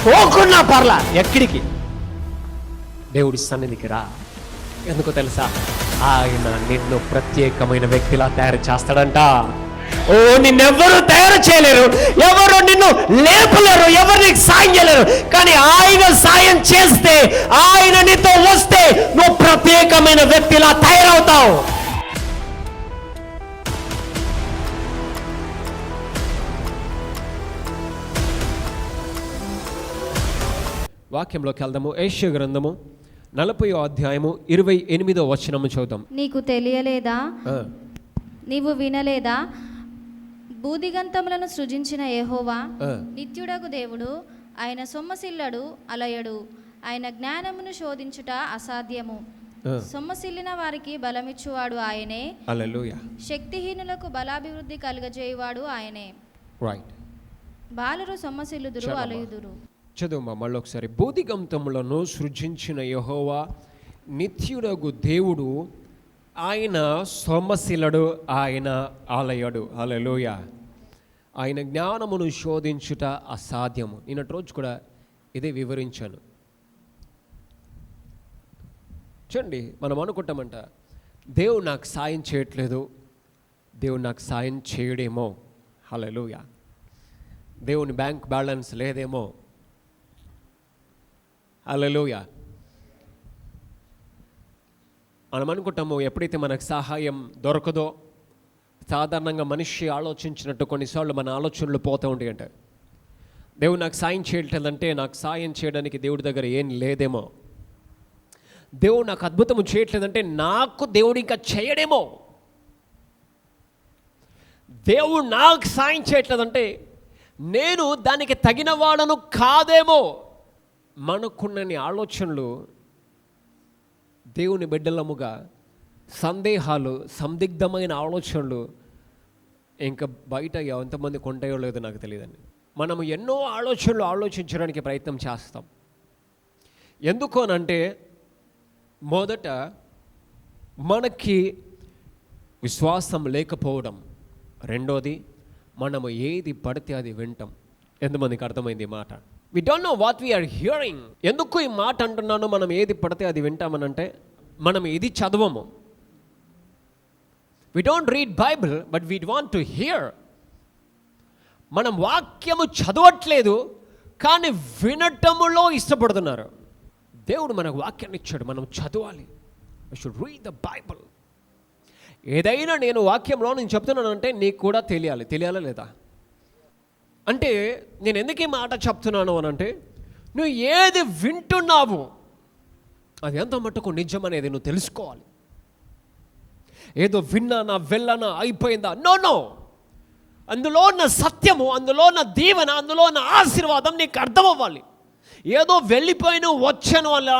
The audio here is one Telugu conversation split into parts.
పోకున్నా పర్లా, ఎక్కడికి? దేవుడి సన్నిధికి రా. ఎందుకో తెలుసా? ఆయన నిన్ను ప్రత్యేకమైన వ్యక్తిలా తయారు చేస్తాడంట. ఓ, నిన్నెవ్వరూ తయారు చేయలేరు, ఎవరు నిన్ను లేపలేరు, ఎవరు నీకు సాయం చేయలేరు. కానీ ఆయన సాయం చేస్తే, ఆయన నీతో వస్తే నువ్వు ప్రత్యేకమైన వ్యక్తిలా తయారవుతావు. వాక్యంలోకి వెళ్దాము. యెషయా గ్రంథము 40వ అధ్యాయము 28వ వచనము చదువుతాం. నీకు తెలియలేదా, నీవు వినలేదా, భూదిగంతములను సృజించిన యెహోవా నిత్యుడగు దేవుడు, ఆయన సొమ్మసిల్లడు, అలయడు, ఆయన జ్ఞానమును శోధించుట అసాధ్యము. సొమ్మసిల్లిన వారికి బలమిచ్చువాడు ఆయనే. హల్లెలూయా. శక్తిహీనులకు బలాభివృద్ధి కలుగజేయువాడు ఆయనే. రైట్. బాలురు సొమ్మసిల్లుదురు, అలయుదురు. చదువు మళ్ళీ ఒకసారి. భూదిగంతములను సృజించిన యెహోవా నిత్యుడగు దేవుడు, ఆయన సొమ్మసిల్లడు, ఆయన ఆలయడు. హల్లెలూయా. ఆయన జ్ఞానమును శోధించుట అసాధ్యము. నిన్నటి రోజు కూడా ఇదే వివరించాను. చూడండి, మనం అనుకుంటామంట, దేవుడు నాకు సాయం చేయట్లేదు, దేవుడు నాకు సాయం చేయడేమో. హల్లెలూయా. దేవుని బ్యాంక్ బ్యాలెన్స్ లేదేమో. హల్లెలూయా. మనం అనుకుంటాము, ఎప్పుడైతే మనకు సహాయం దొరకదో, సాధారణంగా మనిషి ఆలోచించినట్టు కొన్నిసార్లు మన ఆలోచనలు పోతూ ఉంటాయంట. దేవుడు నాకు సాయం చేయట్లేదంటే నాకు సాయం చేయడానికి దేవుడి దగ్గర ఏం లేదేమో. దేవుడు నాకు అద్భుతము చేయట్లేదంటే నాకు దేవుడు ఇంకా చేయడేమో. దేవుడు నాకు సాయం చేయట్లేదంటే నేను దానికి తగిన వాడను కాదేమో. మనకున్నన్ని ఆలోచనలు దేవుని బిడ్డలముగా సందేహాలు, సందిగ్ధమైన ఆలోచనలు ఇంకా బయట ఎంతమందికి ఉంటాయో లేదో నాకు తెలియదండి. మనము ఎన్నో ఆలోచనలు ఆలోచించడానికి ప్రయత్నం చేస్తాం. ఎందుకోనంటే మొదట మనకి విశ్వాసం లేకపోవడం, రెండోది మనము ఏది పడితే అది వింటాం. ఎంతమందికి అర్థమైంది ఈ మాట? We don't know what we are hearing. ఎందుకు ఈ మాట అంటున్నాను? మనం ఏది పడితే అది వింటామనంటే మనం ఇది చదవము. We don't read Bible but we want to hear. మనం వాక్యము చదవట్లేదు కానీ వినటములో ఇష్టపడుతున్నారు. దేవుడు మనకు వాక్యాన్ని ఇచ్చాడు, మనం చదవాలి. I should read the Bible. ఏదైనా నేను వాక్యంలో నేను చెప్తున్నానంటే నీకు కూడా తెలియాలా లేదా? అంటే నేను ఎందుకు ఈ మాట చెప్తున్నాను అని అంటే, నువ్వు ఏది వింటున్నావు అది ఎంత మట్టుకు నిజమనేది నువ్వు తెలుసుకోవాలి. ఏదో విన్నానా వెళ్ళనా అయిపోయిందా? నో. అందులో ఉన్న సత్యము, అందులో ఉన్న దీవెన, అందులో ఉన్న ఆశీర్వాదం నీకు అర్థం అవ్వాలి. ఏదో వెళ్ళిపోయిన వచ్చాను అని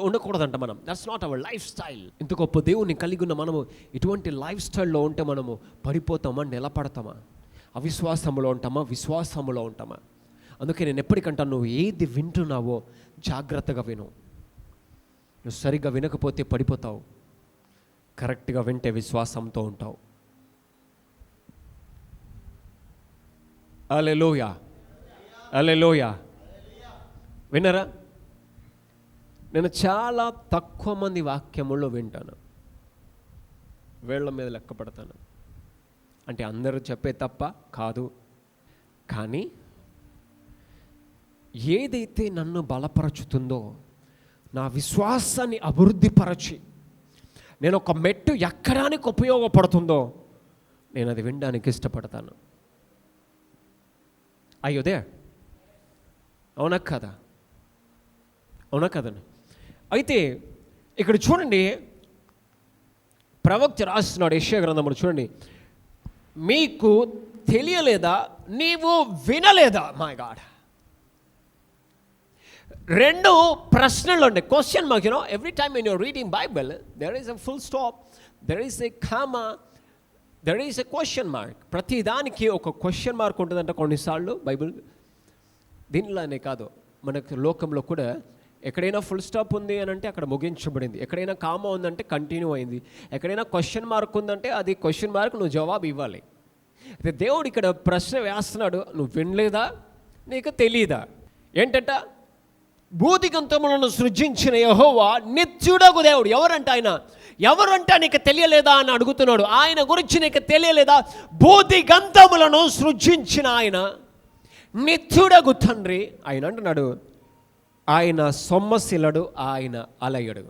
ఉండకూడదంట మనం. That's not our life style. ఇంత గొప్ప దేవుని కలిగి ఉన్న మనము ఇటువంటి లైఫ్ స్టైల్లో ఉంటే మనము పడిపోతామా, నిలబడతామా? అవిశ్వాసంలో ఉంటామా, విశ్వాసంలో ఉంటామా? అందుకే నేను ఎప్పటికంటా నువ్వు ఏది వింటున్నావో జాగ్రత్తగా విను. నువ్వు సరిగ్గా వినకపోతే పడిపోతావు, కరెక్ట్గా వింటే విశ్వాసంతో ఉంటావు. హల్లెలూయా, హల్లెలూయా. వినరా? నేను చాలా తక్కువ మంది వాక్యముల్లో వింటాను, వేళ్ళ మీద లెక్క పడతాను. అంటే అందరూ చెప్పే తప్ప కాదు, కానీ ఏదైతే నన్ను బలపరచుతుందో, నా విశ్వాసాన్ని అభివృద్ధిపరచి నేను ఒక మెట్టు ఎక్కడానికి ఉపయోగపడుతుందో నేను అది వినడానికి ఇష్టపడతాను. అయ్యోదే, అవునా కదా? అవునా కదండి? అయితే ఇక్కడ చూడండి, ప్రవక్త రాస్తున్నాడు యెషయా గ్రంథంలో. చూడండి, మీకు తెలియలేదా, నీవు వినలేదా? మై గాడ్, రెండు ప్రశ్నలు అండి. Question mark. You know, every time when you're reading Bible there is a full stop, there is a comma, there is a question mark. ప్రతి దానికి ఒక క్వశ్చన్ మార్క్ ఉంటుందంట కొన్నిసార్లు బైబిల్. దీనిలోనే కాదు, మనకు లోకంలో కూడా ఎక్కడైనా ఫుల్ స్టాప్ ఉంది అని అంటే అక్కడ ముగించబడింది, ఎక్కడైనా కామా ఉందంటే కంటిన్యూ అయింది, ఎక్కడైనా క్వశ్చన్ మార్క్ ఉందంటే అది క్వశ్చన్ మార్క్, నువ్వు జవాబు ఇవ్వాలి. అయితే దేవుడు ఇక్కడ ప్రశ్న వేస్తున్నాడు, నువ్వు వినలేదా, నీకు తెలియదా? ఏంటంట? భూదిగంతములను సృజించిన యెహోవా నిత్యుడగు దేవుడు. ఎవరంటే నీకు తెలియలేదా అని అడుగుతున్నాడు. ఆయన గురించి నీకు తెలియలేదా? భూదిగంతములను సృజించిన ఆయన నిత్యుడగు తండ్రి. ఆయన అంటున్నాడు, ఆయన సొమ్మశిలడు, ఆయన అలయుడు.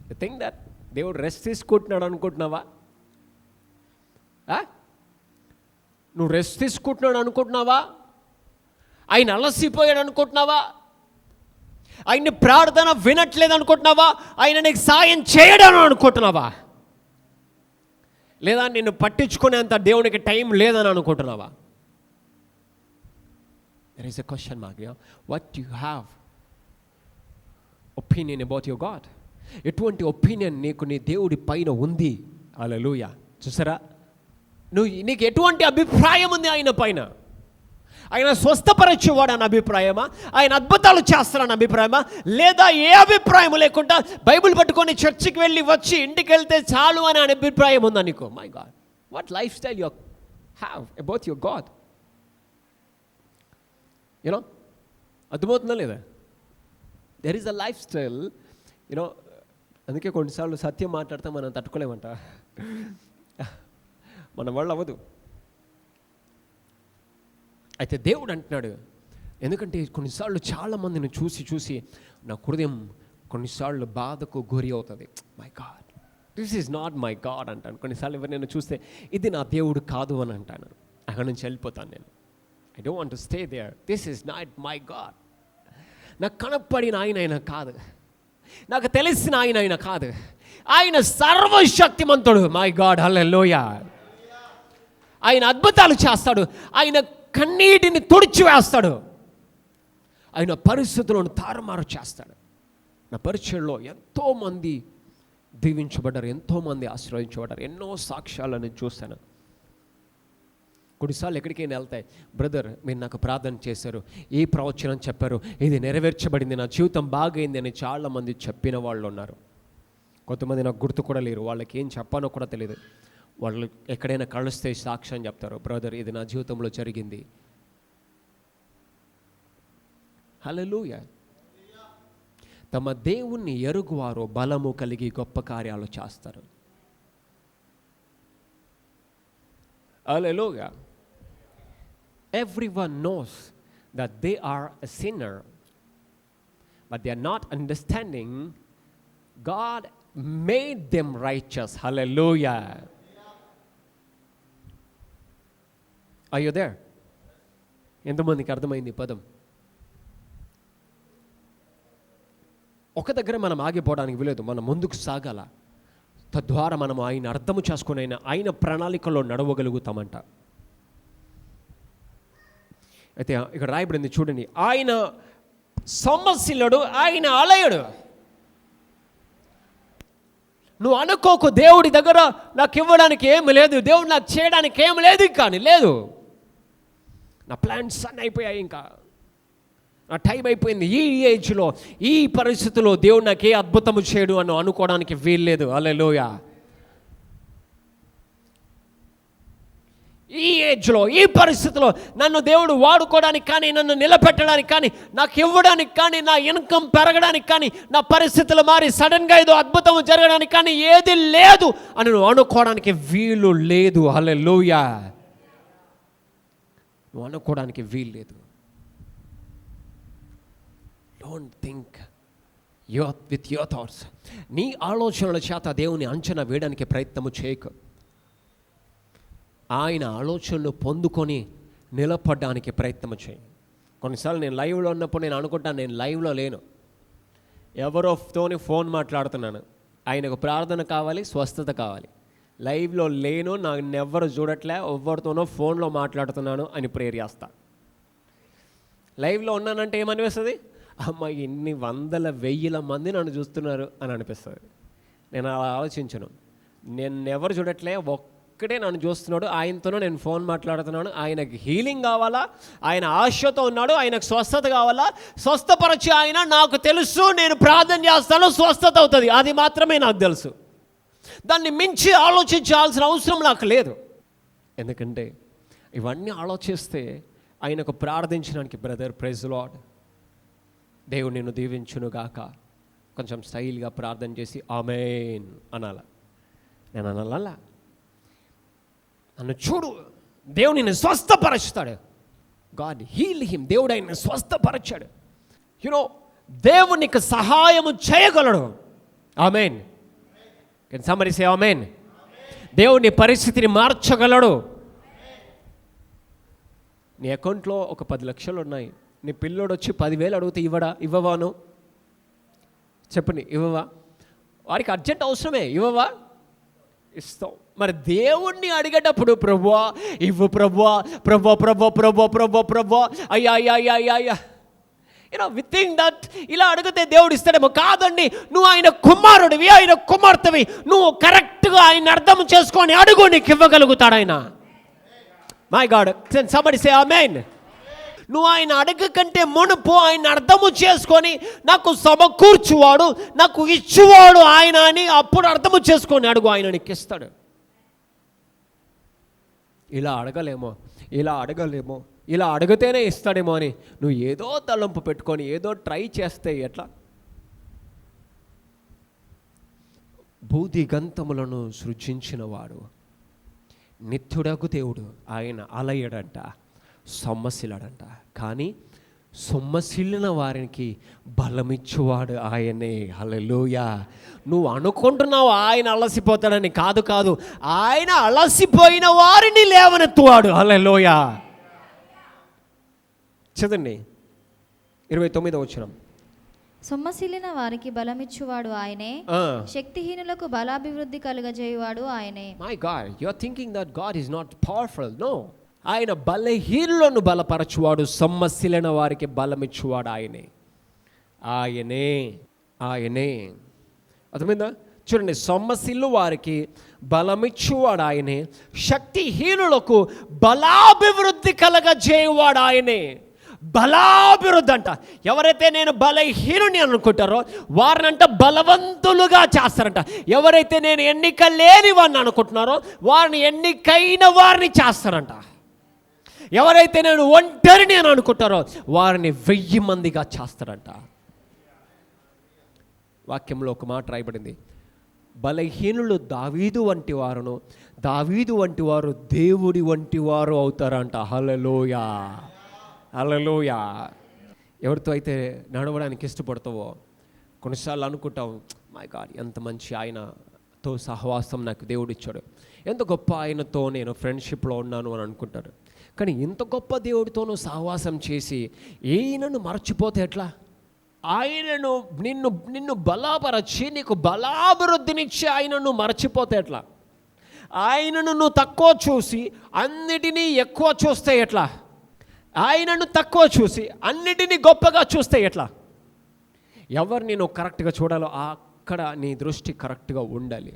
యు థింక్ దట్ దేవుడు రెస్ట్ తీసుకుంటున్నాడు అనుకుంటున్నావా? నువ్వు రెస్ట్ తీసుకుంటున్నాడు అనుకుంటున్నావా? ఆయన అలసిపోయాడు అనుకుంటున్నావా? ఆయన్ని ప్రార్థన వినట్లేదు అనుకుంటున్నావా? ఆయన నీకు సాయం చేయడం అనుకుంటున్నావా? లేదా నిన్ను పట్టించుకునేంత దేవునికి టైం లేదని అనుకుంటున్నావా? There is a question mark. What you have opinion about your God? ఎటువంటి ఒపీనియన్ నీకు నీ దేవుడి పైన ఉంది? హల్లెలూయా. చూసారా, నీకు ఎటువంటి అభిప్రాయం ఉంది ఆయన పైన? ఆయన స్వస్థపరచేవాడు అని అభిప్రాయమా? ఆయన అద్భుతాలు చేస్తారని అభిప్రాయమా? లేదా ఏ అభిప్రాయం లేకుండా బైబిల్ పట్టుకొని చర్చికి వెళ్ళి వచ్చి ఇంటికి వెళ్తే చాలు అని అభిప్రాయం ఉందా నీకు? My God, what life style you have about your God? You know, అర్థమవుతుందా లేదా? There is a life style. You know, అందుకే కొన్నిసార్లు సత్యం మాట్లాడితే మనం తట్టుకోలేమంట. మన వాళ్ళు అవ్వదు. అయితే దేవుడు అంటున్నాడు, ఎందుకంటే కొన్నిసార్లు చాలామందిని చూసి నా హృదయం కొన్నిసార్లు బాధకు గురి అవుతుంది. My God, this is not my God అంటాను. కొన్నిసార్లు ఎవరినైనా చూస్తే ఇది నా దేవుడు కాదు అని అంటాను. అక్కడి నుంచి వెళ్ళిపోతాను నేను. I don't want to stay there. This is not my God. నాకు కనపడిన ఆయన కాదు, నాకు తెలిసిన ఆయన కాదు. ఆయన సర్వశక్తిమంతుడు. మై గాడ్, హల్లెలూయా. ఆయన అద్భుతాలు చేస్తాడు. ఆయన కన్నీటిని తుడిచివేస్తాడు. ఆయన పరిస్థితులను తారుమారు చేస్తాడు. నా పరిచయంలో ఎంతోమంది దీవించబడ్డారు, ఎంతోమంది ఆశ్రయించబడ్డారు. ఎన్నో సాక్ష్యాలను చూశాను. కొన్నిసార్లు ఎక్కడికైనా వెళ్తాయి, బ్రదర్ మీరు నాకు ప్రార్థన చేశారు, ఈ ప్రవచనం చెప్పారు, ఇది నెరవేర్చబడింది, నా జీవితం బాగైంది అని చాలామంది చెప్పిన వాళ్ళు ఉన్నారు. కొంతమంది నాకు గుర్తు కూడా లేరు, వాళ్ళకి ఏం చెప్పానో కూడా తెలియదు. వాళ్ళు ఎక్కడైనా కలుస్తే సాక్ష్యం చెప్తారు, బ్రదర్ ఇది నా జీవితంలో జరిగింది. హల్లెలూయా. తమ దేవుణ్ణి ఎరుగువారు బలము కలిగి గొప్ప కార్యాలు చేస్తారు. హల్లెలూయా. Everyone knows that they are a sinner, but they are not understanding God made them righteous. Hallelujah. Are you there? ఎంతమందికి అర్థమైంది పదం? ఒక దగ్గర మనం ఆగిపోవడానికి వీలేదు, మనం ముందుకు సాగాల. తద్వారా మనం ఆయన అర్థము చేసుకుని ఆయన ప్రణాళికలో నడవగలుగుతామంట. అయితే ఇక్కడ రాయబడింది చూడండి, ఆయన సొమ్మశిలుడు, ఆయన అలయుడు. నువ్వు అనుకోకు దేవుడి దగ్గర నాకు ఇవ్వడానికి ఏమి లేదు, దేవుడు నాకు చేయడానికి ఏమి లేదు, కానీ లేదు, నా ప్లాన్స్ అన్నీ అయిపోయాయి, ఇంకా నా టైం అయిపోయింది, ఈ ఏజ్లో ఈ పరిస్థితిలో దేవుడు నాకు ఏ అద్భుతము చేయడు అని అనుకోవడానికి వీల్లేదు. హల్లెలూయా. ఈ ఏజ్లో ఈ పరిస్థితిలో నన్ను దేవుడు వాడుకోవడానికి కానీ, నన్ను నిలబెట్టడానికి కానీ, నాకు ఇవ్వడానికి కానీ, నా ఇన్కమ్ పెరగడానికి కానీ, నా పరిస్థితులు మారి సడన్గా ఏదో అద్భుతం జరగడానికి కానీ ఏది లేదు అని నువ్వు అనుకోవడానికి వీలు లేదు. హల్లెలూయా. నువ్వు అనుకోవడానికి వీలు లేదు. Don't think with your thoughts. నీ ఆలోచనల చేత దేవుని అంచనా వేయడానికి ప్రయత్నము చేయకు. ఆయన ఆలోచనలు పొందుకొని నిలబడడానికి ప్రయత్నం చేయి. కొన్నిసార్లు నేను లైవ్లో ఉన్నప్పుడు నేను అనుకుంటాను నేను లైవ్లో లేను, ఎవరోతోని ఫోన్ మాట్లాడుతున్నాను, ఆయనకు ప్రార్థన కావాలి, స్వస్థత కావాలి. లైవ్లో లేను, నాకు ఎవరు చూడట్లే, ఎవరితోనో ఫోన్లో మాట్లాడుతున్నాను అని ప్రేయర్ చేస్తా. లైవ్లో ఉన్నానంటే ఏమనిపిస్తుంది? అమ్మ ఇన్ని వందల వెయ్యిల మంది నన్ను చూస్తున్నారు అని అనిపిస్తుంది. నేను అలా ఆలోచించను. నేను ఎవరు చూడట్లే, ఒక్కడే నన్ను చూస్తున్నాడు, ఆయనతోనూ నేను ఫోన్ మాట్లాడుతున్నాను. ఆయనకి హీలింగ్ కావాలా, ఆయన ఆశతో ఉన్నాడు, ఆయనకు స్వస్థత కావాలా, స్వస్థపరచి ఆయన నాకు తెలుసు, నేను ప్రార్థన చేస్తాను, స్వస్థత అవుతుంది. అది మాత్రమే నాకు తెలుసు. దాన్ని మించి ఆలోచించాల్సిన అవసరం నాకు లేదు. ఎందుకంటే ఇవన్నీ ఆలోచిస్తే ఆయనకు ప్రార్థించడానికి బ్రదర్ ప్రైజ్ లార్డ్, దేవుడు నిన్ను దీవించునుగాక, కొంచెం స్టైల్గా ప్రార్థన చేసి ఆమేన్ అనాల. నేను అనాలా? నన్ను చూడు, దేవుడు నిన్ను స్వస్థపరుస్తాడు. God heal him. దేవుడు ఆయన స్వస్థపరచాడు. యునో, దేవుడు నీకు సహాయము చేయగలడు. ఆమేన్. కెన్ సంబడీ సే ఆమేన్? దేవుడు నీ పరిస్థితిని మార్చగలడు. నీ అకౌంట్లో ఒక 10 లక్షలు ఉన్నాయి, నీ పిల్లోడు వచ్చి 10,000 అడిగితే ఇవ్వవాను? చెప్పండి, ఇవ్వవా? వాడికి అర్జెంట్ అవసరమే, ఇవ్వవా? ఇస్తావు. మరి దేవుణ్ణి అడిగేటప్పుడు ప్రభువా ఇవ్వు, ప్రభువా ప్రభువా ప్రభువా ప్రభువా ప్రభువా ప్రభువా అయ్యా అయ్యా అయ్యా అయ్యా అయ్యా, యూనో వి థింక్ దట్ ఇలా అడిగితే దేవుడు ఇస్తాడేమో. కాదండి, నువ్వు ఆయన కుమారుడివి, ఆయన కుమార్తెవి, నువ్వు కరెక్ట్గా ఆయన అర్థం చేసుకొని అడుగు, నీకు ఇవ్వగలుగుతాడు ఆయన. మై గాడ్, సంబడి సే ఆమేన్. నువ్వు ఆయన అడగ కంటే మునుపు ఆయన అర్థము చేసుకొని నాకు సమకూర్చువాడు, నాకు ఇచ్చువాడు ఆయన అని అప్పుడు అర్థము చేసుకొని అడుగు, ఆయన నీకు ఇస్తాడు. ఇలా అడగలేమో, ఇలా అడిగితేనే ఇస్తాడేమో అని నువ్వు ఏదో తలంపు పెట్టుకొని ఏదో ట్రై చేస్తే ఎట్లా? భూది గంతములను సృజించినవాడు నిత్యుడగు దేవుడు ఆయన అలయడంట, సొమ్మసిల్లడంట. కానీ సొమ్మసిల్లిన వారికి బలమిచ్చువాడు ఆయనే. హల్లెలూయా. నువ్వు అనుకుంటున్నావు ఆయన అలసిపోతాడని. కాదు, ఆయన అలసిపోయిన వారిని లేవనెత్తువాడు. హల్లెలూయా. చదండి 29వ వచనం. సొమ్మసిల్లిన వారికి బలమిచ్చువాడు ఆయనే, శక్తిహీనులకు బలాభివృద్ధి కలుగజేయువాడు ఆయనే. My God, you are thinking that God is not powerful. No, ఆయన బలహీనులను బలపరచువాడు, సొమ్మసిల్లిన వారికి బలమిచ్చువాడు ఆయనే. ఆయనే అర్థమైందా? చూడండి, సొమ్మసిల్లు వారికి బలమిచ్చువాడు ఆయనే, శక్తిహీనులకు బలాభివృద్ధి కలగజేయువాడు ఆయనే. బలాభివృద్ధి అంట. ఎవరైతే నేను బలహీనుని అనుకుంటారో వారినంట బలవంతులుగా చేస్తారంట. ఎవరైతే నేను ఎన్నిక లేని వారిని అనుకుంటున్నారో వారిని ఎన్నికైన వారిని చేస్తారంట. ఎవరైతే నేను ఒంటరిని అని అనుకుంటారో వారిని 1000 మందిగా చేస్తారంట. వాక్యంలో ఒక మాట రాయబడింది, బలహీనులు దావీదు వంటి వారును, దావీదు వంటి వారు దేవుడి వంటి వారు అవుతారంట. హల్లెలూయా, హల్లెలూయా. ఎవరితో అయితే నడవడానికి ఇష్టపడతావో కొన్నిసార్లు అనుకుంటావు, మై గాడ్ ఎంత మంచి ఆయనతో సహవాసం నాకు దేవుడు ఇచ్చాడు, ఎంత గొప్ప ఆయనతో నేను ఫ్రెండ్షిప్లో ఉన్నాను అని అనుకుంటారు. కానీ ఇంత గొప్ప దేవుడితోనూ సహవాసం చేసి ఈయనను మర్చిపోతే ఎట్లా? ఆయనను నిన్ను బలపరచి నీకు బలాభివృద్ధినిచ్చి ఆయనను మర్చిపోతే ఎట్లా? ఆయనను నువ్వు తక్కువ చూసి అన్నిటినీ ఎక్కువ చూస్తే ఎట్లా? ఆయనను తక్కువ చూసి అన్నిటినీ గొప్పగా చూస్తే ఎట్లా? ఎవరిని నువ్వు కరెక్ట్గా చూడాలో అక్కడ నీ దృష్టి కరెక్ట్గా ఉండాలి.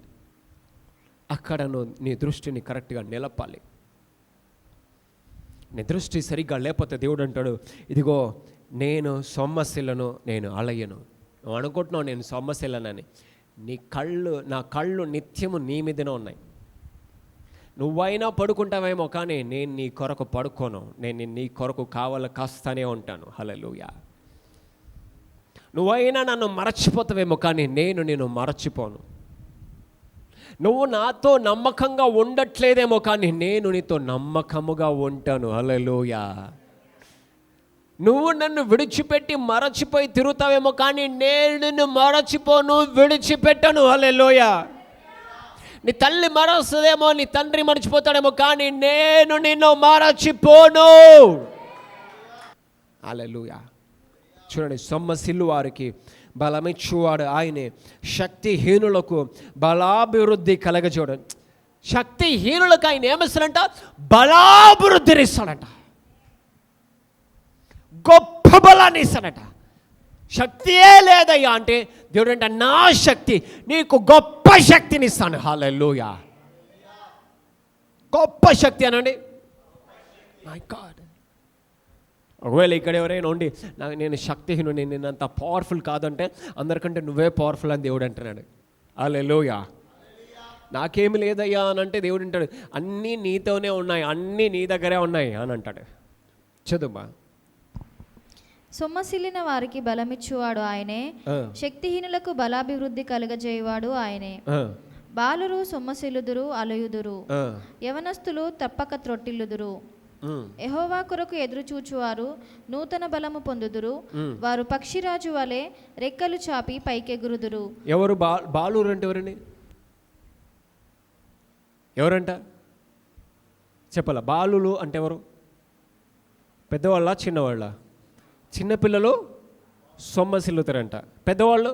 అక్కడ నువ్వు నీ దృష్టిని కరెక్ట్గా నిలపాలి. నీ దృష్టి సరిగ్గా లేకపోతే దేవుడు అంటాడు, ఇదిగో నేను సొమ్మసిల్లను, నేను అలయను. నువ్వు అనుకుంటున్నావు నేను సొమ్మసిల్లనని. నా కళ్ళు నిత్యము నీ మీదనే ఉన్నాయి. నువ్వైనా పడుకుంటావేమో, కానీ నేను నీ కొరకు పడుకోను. నేను నీ కొరకు కాస్తానే ఉంటాను. హల్లెలూయా. నువ్వైనా నన్ను మరచిపోతావేమో, కానీ నేను మరచిపోను. నువ్వు నాతో నమ్మకంగా ఉండట్లేదేమో, కానీ నేను నీతో నమ్మకముగా ఉంటాను. హల్లెలూయా. నువ్వు నన్ను విడిచిపెట్టి మరచిపోయి తిరుగుతావేమో, కానీ నేను నిన్ను మరచిపోను, విడిచిపెట్టను. హల్లెలూయా. నీ తల్లి మరస్తుందేమో, నీ తండ్రి మర్చిపోతాడేమో, కానీ నేను నిన్ను మరచిపోను. హల్లెలూయా. చూడండి, సొమ్మసిల్లు వారికి బలమిచ్చువాడు ఆయనే, శక్తిహీనులకు బలాభివృద్ధి కలగజేయడం. శక్తిహీనులకు ఆయన ఏమిస్తాడంట? బలాభివృద్ధిని ఇస్తాడంట, గొప్ప బలాన్ని ఇస్తాడట. శక్తియే లేదయ్యా అంటే దేవుడు అంటే నా శక్తి నీకు గొప్ప శక్తిని ఇస్తాను. హల్లెలూయా. గొప్ప శక్తి అనండి. My God. ఒకవేళ ఇక్కడ ఎవరైనా ఉండి నేను శక్తిహీనుని, నేను అంత పవర్ఫుల్ కాదంటే అందరికంటే నువ్వే పవర్ఫుల్ అని దేవుడు అంటున్నాడు. హల్లెలూయా. నాకేమి లేదయ్యా అని అంటే దేవుడు అంటాడు, అన్నీ నీతోనే ఉన్నాయి, అన్నీ నీ దగ్గరే ఉన్నాయి అని అంటాడు. చదువుమా. సొమ్మసిల్లిన వారికి బలమిచ్చువాడు ఆయనే, శక్తిహీనులకు బలాభివృద్ధి కలుగజేయువాడు ఆయనే. బాలురు సొమ్మసిల్లుదురు, అలయుదురు, యవనస్తులు తప్పక త్రొట్టిల్లుదురు. యెహోవా కొరకు ఎదురు చూచువారు నూతన బలము పొందుదురు, వారు పక్షిరాజు వలె రెక్కలు చాపి పైకెగురుదురు. ఎవరు బాలురు అంటే ఎవరండి? ఎవరంట చెప్పాల? బాలులు అంటే ఎవరు? పెద్దవాళ్ళ చిన్నవాళ్ళ? చిన్నపిల్లలు సొమ్మసిల్లుతారంట, పెద్దవాళ్ళు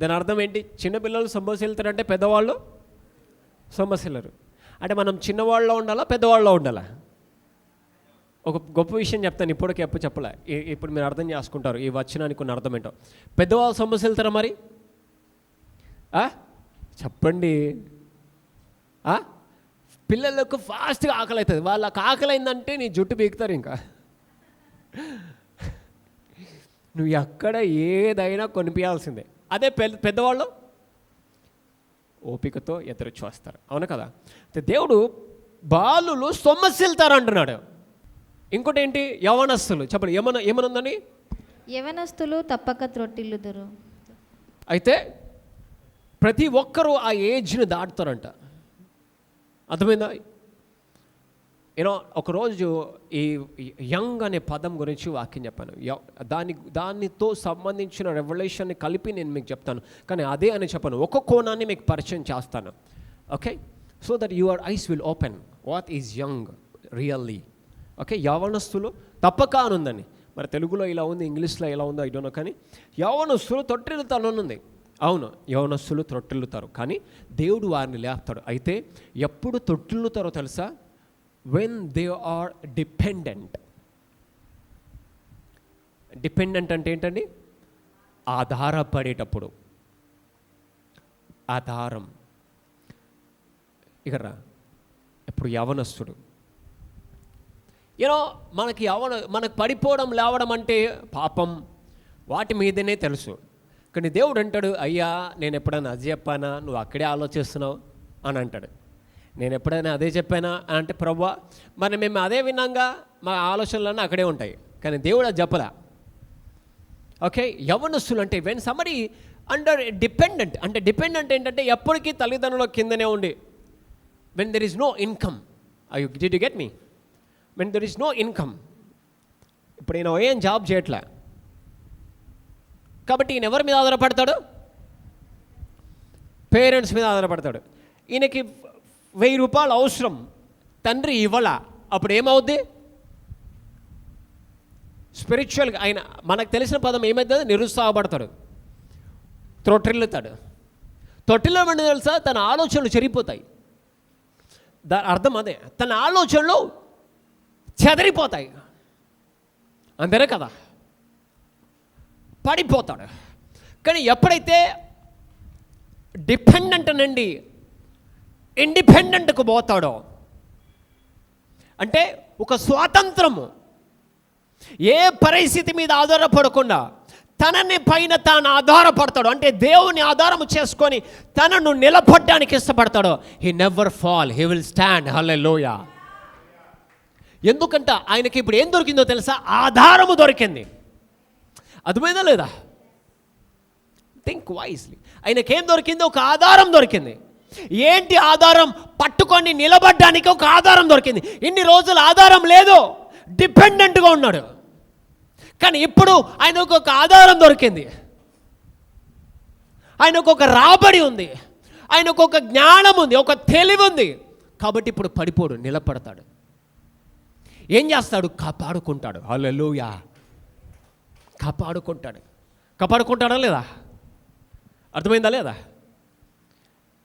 దాని అర్థం ఏంటి? చిన్నపిల్లలు సొమ్మసిల్లుతారంటే పెద్దవాళ్ళు సొమ్మసిల్లరు. అంటే మనం చిన్నవాళ్ళలో ఉండాలా, పెద్దవాళ్ళలో ఉండాలా? ఒక గొప్ప విషయం చెప్తాను, ఇప్పటికే ఎప్పుడు చెప్పలే, ఇప్పుడు మీరు అర్థం చేసుకుంటారు ఈ వచనానికి కొన్ని అర్థం ఏంటో. పెద్దవాళ్ళు సొమ్మసిల్లుతారా మరి? చెప్పండి. పిల్లలకు ఫాస్ట్గా ఆకలి అవుతుంది. వాళ్ళకి ఆకలి అయిందంటే నీ జుట్టు పీకుతారు. ఇంకా నువ్వు ఎక్కడ ఏదైనా కొనిపించాల్సిందే. అదే పెద్దవాళ్ళు ఓపికతో ఎదురు చూస్తారు, అవును కదా? దేవుడు బాలులు సొమ్మసిల్తారు అంటున్నాడు. ఇంకోటి ఏంటి? యవనస్తులు. చెప్పండి, ఏమనుందని? యవనస్తులు తప్పక త్రొట్టిల్లుదురు. అయితే ప్రతి ఒక్కరూ ఆ ఏజ్ని దాటుతారంట. అర్థమైందా? ఒకరోజు ఈ యంగ్ అనే పదం గురించి వాక్యం చెప్పాను. దానితో సంబంధించిన రెవల్యూషన్ని కలిపి నేను మీకు చెప్తాను, కానీ అదే అని చెప్పాను. ఒక కోణాన్ని మీకు పరిచయం చేస్తాను, okay? So that your eyes will open what is young really. Okay, యవనస్తులు తప్పక అని ఉందని. మరి తెలుగులో ఇలా ఉంది, ఇంగ్లీష్లో ఎలా ఉందో ఐ డోంట్ నో, కానీ యవనస్తులు తొట్టిల్లుతాననుంది. అవును, యవనస్తులు తొట్టిల్లుతారు, కానీ దేవుడు వారిని లేపుతాడు. అయితే ఎప్పుడు తొట్టిల్లుతారో తెలుసా? when they are dependent. Dependent అంటే ఏంటండి? ఆధారపడేటప్పుడు. ఆధారం. ఇక రా, ఇప్పుడు యవనస్తుడు మనకు పడిపోవడం లేవడం అంటే పాపం, వాటి మీదనే తెలుసు. కానీ దేవుడు అంటాడు, అయ్యా నేను ఎప్పుడైనా అది చెప్పానా? నువ్వు అక్కడే ఆలోచిస్తున్నావు అని అంటాడు. నేను ఎప్పుడైనా అదే చెప్పానా అంటే, ప్రభువా మరి మేము అదే విన్నాగా, మా ఆలోచనలన్నీ అక్కడే ఉంటాయి. కానీ దేవుడు అది చెప్పలా. ఓకే, యవనస్తులు అంటే వెన్ somebody అండర్ డిపెండెంట్. అంటే డిపెండెంట్ ఏంటంటే ఎప్పటికీ తల్లిదండ్రుల కిందనే ఉండి, when there is no income. Did you get me? When there is no income. ఇప్పుడు ఈయన ఏం జాబ్ చేయట్లే కాబట్టి ఈయన ఎవరి మీద ఆధారపడతాడు? పేరెంట్స్ మీద ఆధారపడతాడు. ఈయనకి 1000 రూపాయలు అవసరం, తండ్రి ఇవ్వాల, అప్పుడు ఏమవుద్ది? స్పిరిచువల్గా ఆయన మనకు తెలిసిన పదం ఏమవుతుంది? నిరుత్సాహపడతాడు, త్రొట్టిల్లుతాడు. తొట్టిల్లమంటే తెలుసా? తన ఆలోచనలు చెరిగిపోతాయి. దాని అర్థం అదే, తన ఆలోచనలు చెదిరిపోతాయి, అంతేనే కదా? పడిపోతాడు. కానీ ఎప్పుడైతే డిపెండెంట్ నుండి ఇండిపెండెంట్కు పోతాడో, అంటే ఒక స్వాతంత్రము, ఏ పరిస్థితి మీద ఆధారపడకుండా తనని పైన తాను ఆధారపడతాడు. అంటే దేవుని ఆధారము చేసుకొని తనను నిలబడడానికి ఇష్టపడతాడు. He never fall, he will stand. Hallelujah. ఎందుకంటే ఆయనకి ఇప్పుడు ఏం దొరికిందో తెలుసా? ఆధారము దొరికింది. అర్థమైందా లేదా? Think wisely. ఆయనకేం దొరికింది? ఒక ఆధారం దొరికింది. ఏంటి ఆధారం? పట్టుకొని నిలబడ్డానికి ఒక ఆధారం దొరికింది. ఇన్ని రోజులు ఆధారం లేదు, డిపెండెంట్గా ఉన్నాడు. కానీ ఇప్పుడు ఆయనకు ఒక ఆధారం దొరికింది. ఆయనకు ఒక రాబడి ఉంది, ఆయనకు ఒక జ్ఞానం ఉంది, ఒక తెలివి ఉంది. కాబట్టి ఇప్పుడు పడిపోడు, నిలబడతాడు. ఏం చేస్తాడు? కాపాడుకుంటాడు. హల్లెలూయా. కాపాడుకుంటాడా లేదా? అర్థమైందా లేదా?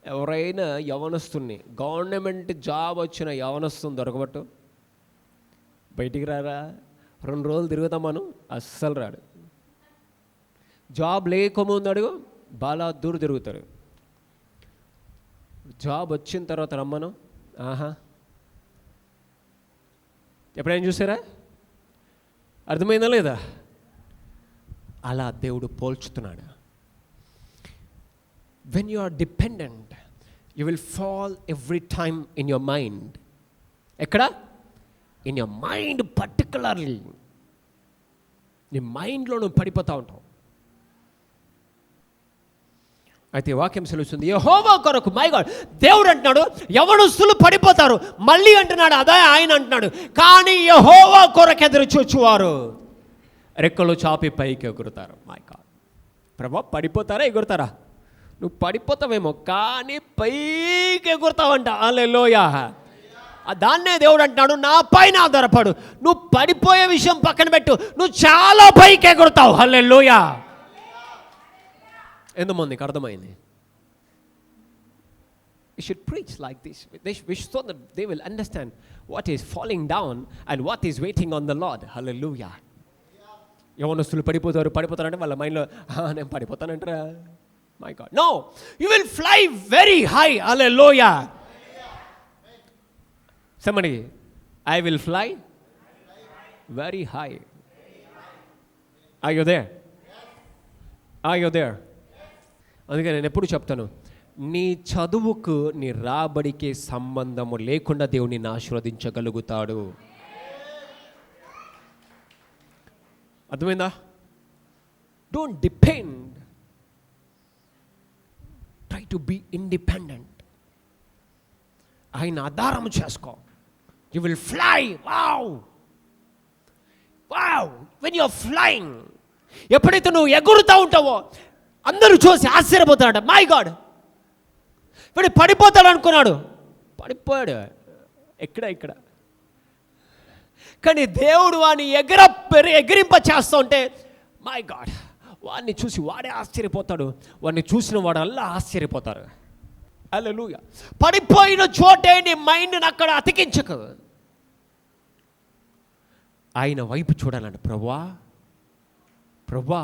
ఎవరైనా యవనస్తుని, గవర్నమెంట్ జాబ్ వచ్చిన యవనస్తుని దొరకబట్టు, బయటికి రారా, 2 రోజులు తిరుగుతాం మనం, అస్సలు రాడు. జాబ్ లేకముందు అడుగు, బాగా దూరం తిరుగుతారు. జాబ్ వచ్చిన తర్వాత రమ్మను, ఆహా. ఎప్పుడైనా చూసారా? అర్థమైందా లేదా? అలా దేవుడు పోల్చుతున్నాడు. When you are dependent, you will fall every time in your mind. ఎక్కడ? In your mind particularly. నీ మైండ్లో నువ్వు పడిపోతూ ఉంటావు. అయితే వాక్యం సెలవుస్తుంది, యెహోవా కొరకు, మై గాడ్, దేవుడు అంటున్నాడు యవనస్తులు పడిపోతారు. మళ్ళీ అంటున్నాడు, అదే ఆయన అంటున్నాడు, కానీ యెహోవా కొరకు ఎదురు చూచువారు రెక్కలు చాపి పైకి ఎగురుతారు. మై గాడ్, ప్రభా పడిపోతారా ఎగురుతారా? నువ్వు పడిపోతావేమో కానీ పైకి ఎగురుతావంట. హల్లెలూయా. దాన్నే దేవుడు అంటున్నాడు, నా పైన ఆధారపడు. నువ్వు పడిపోయే విషయం పక్కన పెట్టు, నువ్వు చాలా పైకి ఎగురుతావు. హల్లెలూయా. ఎంతమందికి అర్థమైంది? You should preach like this. So that they will understand what is falling down and what is waiting on the Lord. Hallelujah. యవనస్తులు పడిపోతారంటే వాళ్ళ మైండ్లో నేను పడిపోతానంటారా? My God. No, you will fly very high. Hallelujah. Somebody, I will fly very high. Are you there? Are you there? అందుకే నేను ఎప్పుడు చెప్తాను, నీ చదువుకు నీ రాబడికి సంబంధము లేకుండా దేవుడు నిన్ను ఆశీర్వదించగలుగుతాడు. అర్థమైందా? Don't depend, try to be independent. ఆయన ఆధారం చేసుకో. You will fly. Wow wow. When you are flying, ఎప్పుడైతే నువ్వు ఎగురుతూ ఉంటావో అందరూ చూసి ఆశ్చర్యపోతాడు. మై గాడ్, ఇప్పుడు పడిపోతాడు అనుకున్నాడు, పడిపోయాడు ఇక్కడ. కానీ దేవుడు వాడిని ఎగిరింప చేస్తూ ఉంటే, మై గాడ్, వాడిని చూసి వాడే ఆశ్చర్యపోతాడు, వాడిని చూసిన వాడు అల్లా ఆశ్చర్యపోతారు. హల్లెలూయా. పడిపోయిన చోటే నీ మైండ్ని అక్కడ అతికించకు. ఆయన వైపు చూడాలంట. ప్రభువా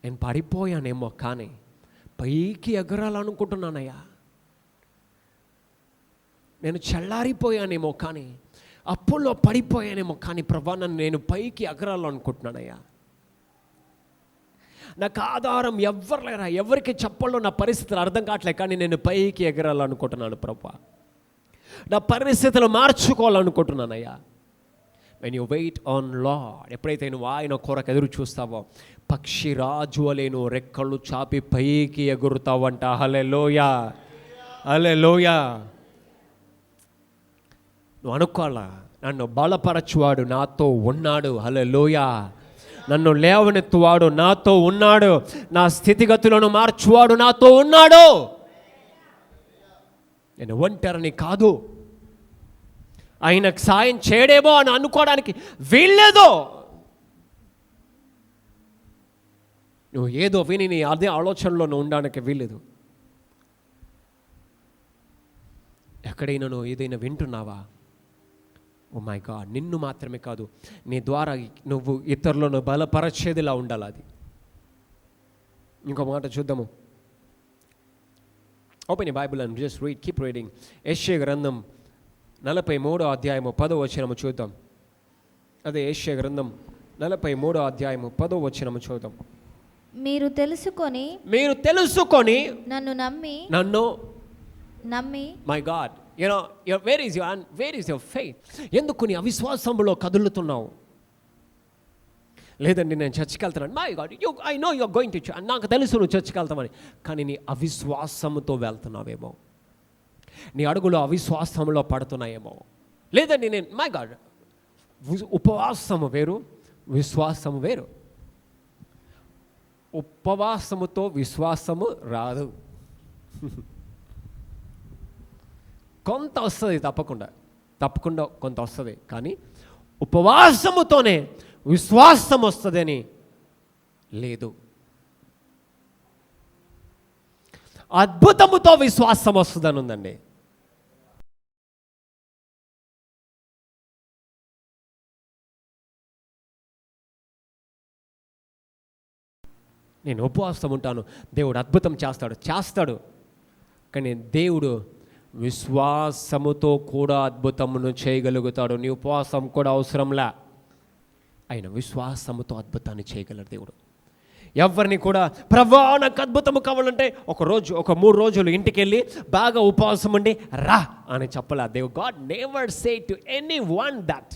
నేను పడిపోయానేమో కానీ పైకి ఎగరాలనుకుంటున్నానయ్యా. నేను చల్లారిపోయానేమో కానీ అప్పుల్లో పడిపోయానేమో కానీ ప్రభా నేను పైకి ఎగరాలనుకుంటున్నానయ్యా. నాకు ఆధారం ఎవ్వరు లేరా, ఎవరికి చెప్పల్లో నా పరిస్థితులు అర్థం కావట్లే, కానీ నేను పైకి ఎగరాలనుకుంటున్నాను ప్రభా. నా పరిస్థితులు మార్చుకోవాలనుకుంటున్నానయ్యా. When you wait on Lord, ఎప్పుడైతే నువ్వు ఆయన కొరకు ఎదురు చూస్తావో పక్షిరాజు వలె నువ్వు రెక్కలు చాపి పైకి ఎగురుతావంట. హల్లెలూయా. హల్లెలూయా. నువ్వు అనుకోవాలా, నన్ను బలపరచువాడు నాతో ఉన్నాడు. హల్లెలూయా. నన్ను లేవనెత్తువాడు నాతో ఉన్నాడు. నా స్థితిగతులను మార్చువాడు నాతో ఉన్నాడు. నేను ఒంటరిని కాదు. ఆయనకు సాయం చేయడేమో అని అనుకోవడానికి వీల్లేదు. నువ్వు ఏదో విని నీ అదే ఆలోచనలో నువ్వు ఉండడానికి వీల్లేదు. ఎక్కడైనా నువ్వు ఏదైనా వింటున్నావా, ఓ మై గాడ్, నిన్ను మాత్రమే కాదు నీ ద్వారా నువ్వు ఇతరులను బలపరచేదిలా ఉండాలి. అది ఇంకో మాట చూద్దాము. Open your Bible and just read, keep reading. యెషయా గ్రంథం 43వ అధ్యాయము 10వ వచనము చూద్దాం. అదే యెషయా గ్రంథం 43వ అధ్యాయము 10వ వచనము చూద్దాం. మీరు తెలుసుకొని నన్ను నమ్మి my God, where is your faith? ఎందుకు నీ అవిశ్వాసంలో కదులుతున్నావు? లేదండి నేను చర్చికి వెళ్తున్నాను. My God, I know you are going to church. నాకు తెలుసు నువ్వు చర్చికి వెళ్తామని, కానీ నీ అవిశ్వాసంతో వెళ్తున్నావేమో, నీ అడుగులో అవిశ్వాసంలో పడుతున్నాయేమో. లేదండి నేను, మై గాడ్, ఉపవాసము వేరు, విశ్వాసము వేరు. ఉపవాసముతో విశ్వాసము రాదు. కొంత వస్తుంది, తప్పకుండా కొంత వస్తుంది, కానీ ఉపవాసముతోనే విశ్వాసం వస్తుందని లేదు. అద్భుతముతో విశ్వాసం వస్తుందని ఉందండి. నేను ఉపవాసం ఉంటాను, దేవుడు అద్భుతం చేస్తాడు. కానీ దేవుడు విశ్వాసముతో కూడా అద్భుతమును చేయగలుగుతాడు. నీ ఉపవాసం కూడా అవసరంలా, ఆయన విశ్వాసముతో అద్భుతాన్ని చేయగలడు దేవుడు. ఎవరిని కూడా ప్రభువా నాకు అద్భుతము కావాలంటే ఒక 3 రోజులు ఇంటికి వెళ్ళి బాగా ఉపవాసం ఉండి రా అని చెప్పలే. దేవుడు God never say to any one that.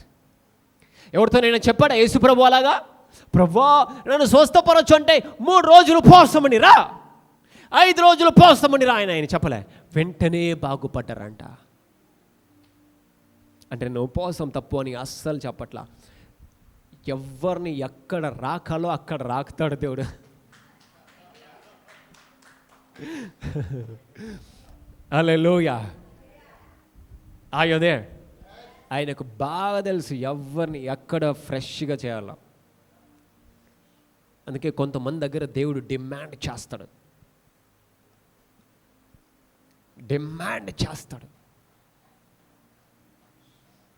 ఎవరితో నేను చెప్పాడా యేసు ప్రభు అలాగా? ప్రభువా నన్ను స్వస్థపరచు అంటే 3 రోజులు ఉపవాసం ఉండి రా, 5 రోజులు ఉపవాసం ఉండి రా ఆయన చెప్పలే. వెంటనే బాగుపడ్డారంట. అంటే నేను ఉపవాసం తప్పు అని అస్సలు చెప్పట్లా. ఎవరిని ఎక్కడ రాకాలో అక్కడ రాకుతాడు దేవుడు. హల్లెలూయా. ఆయోదే ఆయనకు బాగా తెలుసు ఎవరిని ఎక్కడ ఫ్రెష్గా చేయాలో. అందుకే కొంతమంది దగ్గర దేవుడు డిమాండ్ చేస్తాడు.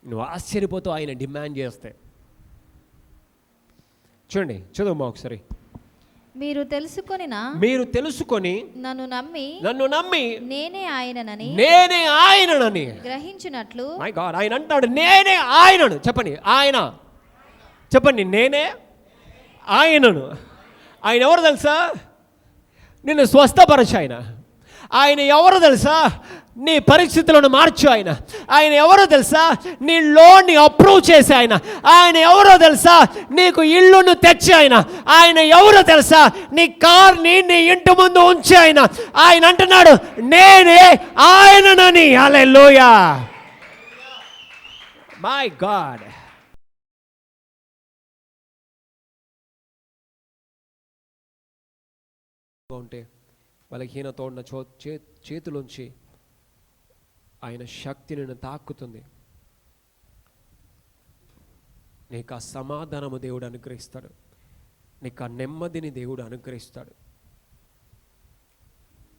నువ్వు ఆశ్చర్యపోతావు ఆయన డిమాండ్ చేస్తే. చూడండి, చదువు ఒకసారి. మీరు తెలుసుకొని నన్ను నమ్మి నేనే ఆయననని గ్రహించినట్లు. మై గాడ్, ఆయన అంటాడు నేనే ఆయనను. చెప్పండి ఆయన, చెప్పండి నేనే ఆయనను. ఆయన ఎవరు తెలుసా? నిన్ను స్వస్థపరచు ఆయన ఎవరు తెలుసా? నీ పరిస్థితులను మార్చు ఆయన ఎవరో తెలుసా? నీ లోన్ని అప్రూవ్ చేసే ఆయన ఎవరో తెలుసా? నీకు ఇల్లును తెచ్చి ఆయన ఎవరో తెలుసా? నీ కార్ని నీ ఇంటి ముందు ఉంచి ఆయన అంటున్నాడు నేనే ఆయననని. హల్లెలూయా. My God. ఉంటే బలహీనతో ఉన్న చేతులోంచి ఆయన శక్తి నిన్ను తాకుతుంది. నీకు ఆ సమాధానము దేవుడు అనుగ్రహిస్తాడు. నీకు ఆ నెమ్మదిని దేవుడు అనుగ్రహిస్తాడు.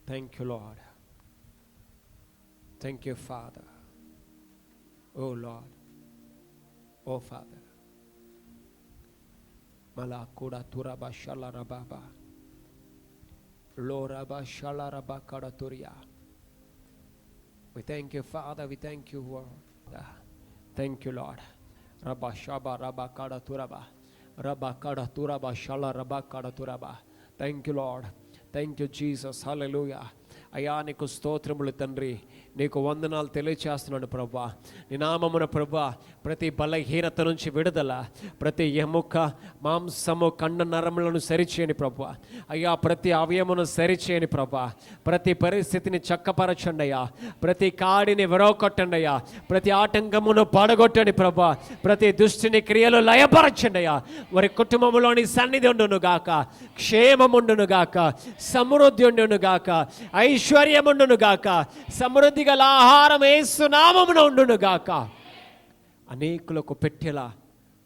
Thank you Lord. Thank you Father. Oh Lord, oh Father. మలా కూడా తురబా షలరా బాబా లోరబా షలరబా కడతురియా. We thank you, Father. We thank you, Lord. Thank you, Lord. Rabba shaba rabba kada turaba. Rabba kada turaba shala rabba kada turaba. Thank you, Lord. Thank you, Jesus. Hallelujah. అయ్యా నీకు స్తోత్రములు తండ్రి. నీకు వందనాలు తెలియచేస్తున్నాను ప్రభువా. నీ నామమున ప్రభువా ప్రతి బలహీనత నుంచి విడుదల, ప్రతి ఎముక మాంసము కండ నరములను సరిచేయని ప్రభువా. అయ్యా ప్రతి అవయమును సరిచేయని ప్రభువా. ప్రతి పరిస్థితిని చక్కపరచండి అయ్యా. ప్రతి కాడిని విరవకొట్టండి అయ్యా. ప్రతి ఆటంకమును పడగొట్టండి ప్రభువా. ప్రతి దుష్టిని క్రియలు లయపరచండి అయ్యా. వారి కుటుంబంలోని సన్నిధి ఉండును గాక, క్షేమముండును గాక, సమృద్ధి ఉండును గాక, ఐశ్వర్యముండును గాక, సమృద్ధి గల ఆహారం యేసు నామమున ఉండును గాక. అనేకులకు పెట్టేలా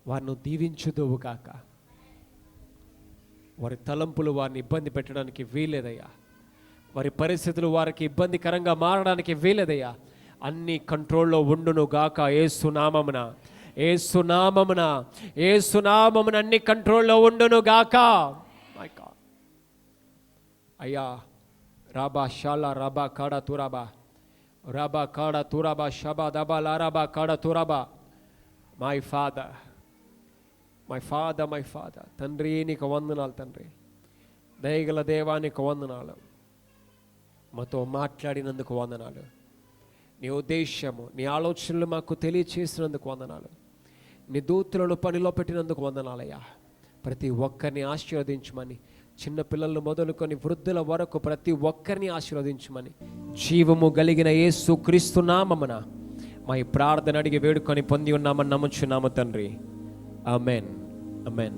వారిని దీవించుదువు గాక. వారి తలంపులు వారిని ఇబ్బంది పెట్టడానికి వీలేదయ్యా. వారి పరిస్థితులు వారికి ఇబ్బందికరంగా మారడానికి వీలేదయ్యా. అన్ని కంట్రోల్లో ఉండును గాక యేసు నామమున. యేసు నామమున, యేసు నామమున అన్ని కంట్రోల్లో ఉండును గాక. My God. అయ్యా రాబా షాలా రాబా కాడా తురాబా రాబా కాడా తురాబా షబా దబా లారాబా కాడా తురాబా. My Father, my Father, my Father. తండ్రి నీకు వందనాలు తండ్రి. దయగల దేవా నీకు వందనాలు. మాతో మాట్లాడినందుకు వందనాలు. నీ ఉద్దేశము, నీ ఆలోచనలు మాకు తెలియచేసినందుకు వందనాలు. నీ దూతలను పనిలో పెట్టినందుకు వందనాలయ్యా. ప్రతి ఒక్కరిని ఆశీర్వదించమని, చిన్న పిల్లలను మొదలుకొని వృద్ధుల వరకు ప్రతి ఒక్కరిని ఆశీర్వదించమని జీవము కలిగిన యేసు క్రీస్తు నామమున మా ఈ ప్రార్థన అడిగి వేడుకొని పొంది ఉన్నామని నమ్ముచున్నాము తండ్రి. Amen, amen.